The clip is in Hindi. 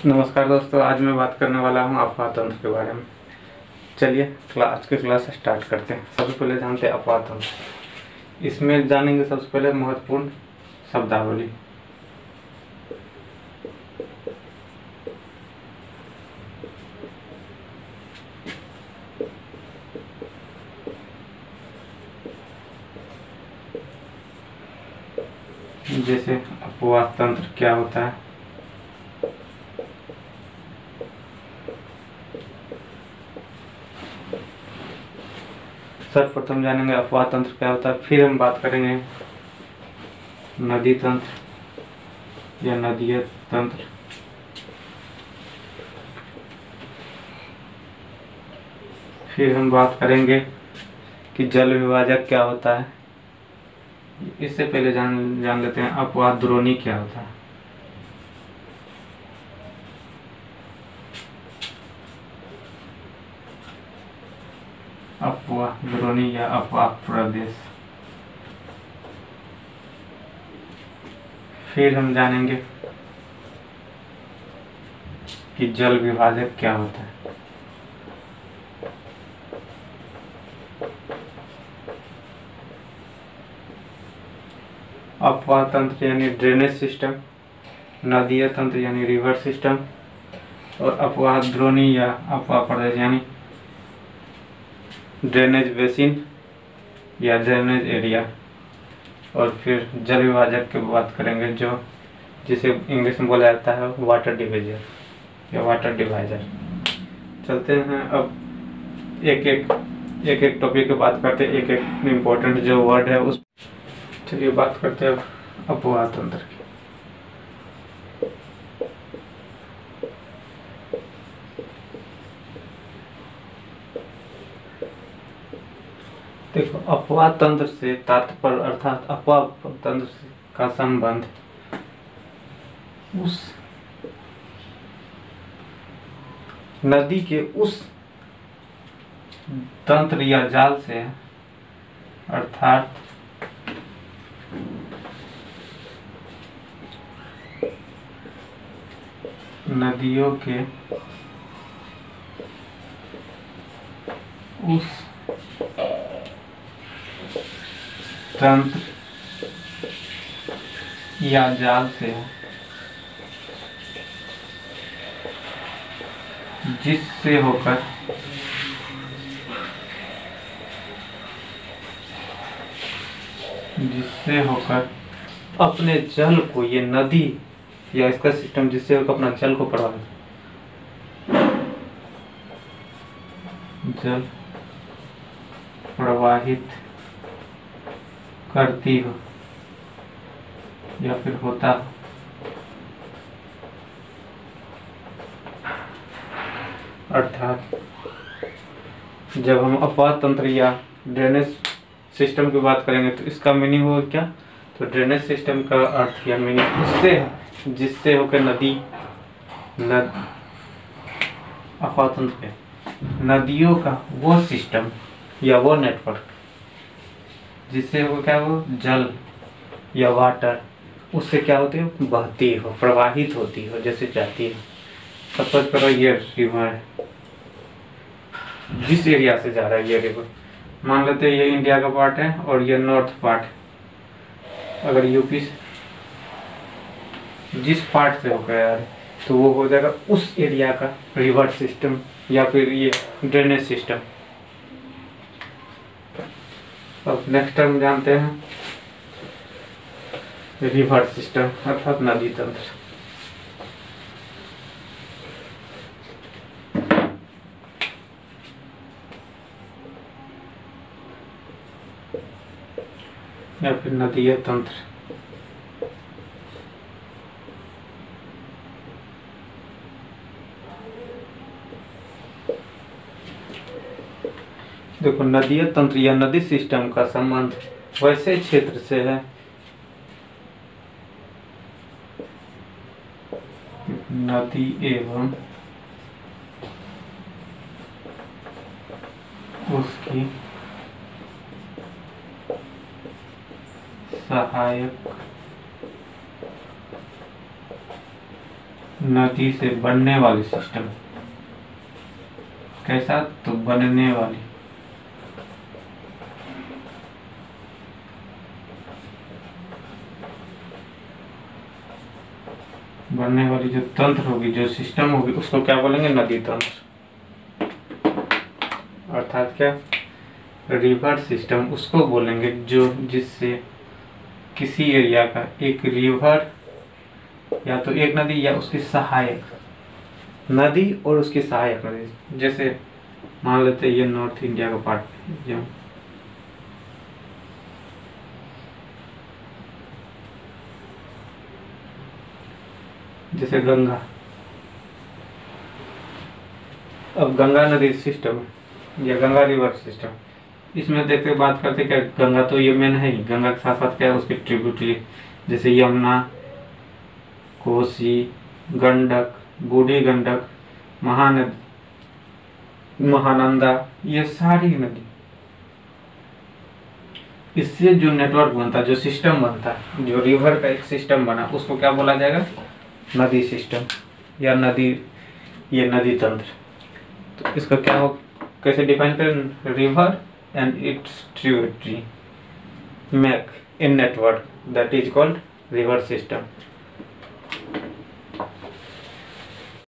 नमस्कार दोस्तों, आज मैं बात करने वाला हूँ अफवाह तंत्र के बारे में। चलिए आज की क्लास स्टार्ट करते हैं। सबसे पहले जानते हैं अफवाह तंत्र। इसमें जानेंगे सबसे पहले महत्वपूर्ण शब्दावली। जैसे अफवाह तंत्र क्या होता है। सर्वप्रथम जानेंगे अफवाह तंत्र क्या होता है, फिर हम बात करेंगे नदी तंत्र या नदीय तंत्र, फिर हम बात करेंगे कि जल विभाजक क्या होता है। इससे पहले जान लेते हैं अफवाह द्रोणी क्या होता है। अफवाह द्रोणी या अफवाह प्रदेश। फिर हम जानेंगे कि जल विभाजक क्या होता है। अफवाह तंत्र यानी ड्रेनेज सिस्टम, नदीय तंत्र यानी रिवर सिस्टम, और अफवाह द्रोणी या अफवाह प्रदेश यानी ड्रेनेज बेसिन या ड्रेनेज एरिया। और फिर जल विभाजक की बात करेंगे, जो जिसे इंग्लिश में बोला जाता है वाटर डिवीजर या वाटर डिवाइजर। चलते हैं अब एक एक टॉपिक की बात करते हैं, एक एक इम्पोर्टेंट जो वर्ड है उस। चलिए बात करते हैं अब अफवाह तंत्र की। देखो, अफवाह तंत्र से तात्पर्य अर्थात अफवाह तंत्र का संबंध उस नदी के उस तंत्र या जाल से है, अर्थात नदियों के उस तंत्र या जाल से है जिससे होकर अपने जल को, ये नदी या इसका सिस्टम जिससे होकर अपना जल को प्रवाहित करती हो या फिर होता हो। अर्थात जब हम अफवाह तंत्र या ड्रेनेज सिस्टम की बात करेंगे तो इसका मीनिंग होगा क्या, तो ड्रेनेज सिस्टम का अर्थ या मीनिंग उससे है जिससे होकर अफवाह तंत्र के नदियों का वो सिस्टम या वो नेटवर्क जिससे वो क्या, वो जल या वाटर उससे क्या होती है, बहती हो, प्रवाहित होती हो, जैसे जाती है। सपोज करो ये रिवर है, जिस एरिया से जा रहा है ये रिवर, मान लेते हैं ये इंडिया का पार्ट है और ये नॉर्थ पार्ट है। अगर यूपी से जिस पार्ट से होकर आ रहा है तो वो हो जाएगा उस एरिया का रिवर सिस्टम या फिर ये ड्रेनेज सिस्टम। अब नेक्स्ट टर्म जानते हैं रिवर सिस्टम अर्थात नदी तंत्र। या फिर नदीय तंत्र। देखो, नदीय तंत्र या नदी सिस्टम का संबंध वैसे क्षेत्र से है नदी एवं उसकी सहायक नदी से बनने वाली सिस्टम। कैसा? तो बनने वाली। बनने वाली जो तंत्र होगी, जो सिस्टम होगी, उसको क्या बोलेंगे? नदी तंत्र। अर्थात क्या? रिवर सिस्टम उसको बोलेंगे जो जिससे किसी एरिया का एक रिवर या तो एक नदी या उसकी सहायक नदी और उसकी सहायक नदी, जैसे मान लेते हैं ये नॉर्थ इंडिया का पार्ट है, जैसे गंगा। अब गंगा नदी सिस्टम या गंगा रिवर सिस्टम, इसमें देखते बात करते क्या, गंगा तो ये मेन है ही, गंगा के साथ साथ क्या है उसकी ट्रिब्यूटरी, जैसे यमुना, कोसी, गंडक, बूढ़ी गंडक, महानंदा, ये सारी नदी। इससे जो नेटवर्क बनता है, जो सिस्टम बनता है, जो रिवर का एक सिस्टम बना, उसको क्या बोला जाएगा? नदी सिस्टम या नदी, ये नदी तंत्र। तो इसका क्या हो, कैसे डिफाइन करें? River and it's tributary make a network that is called river system.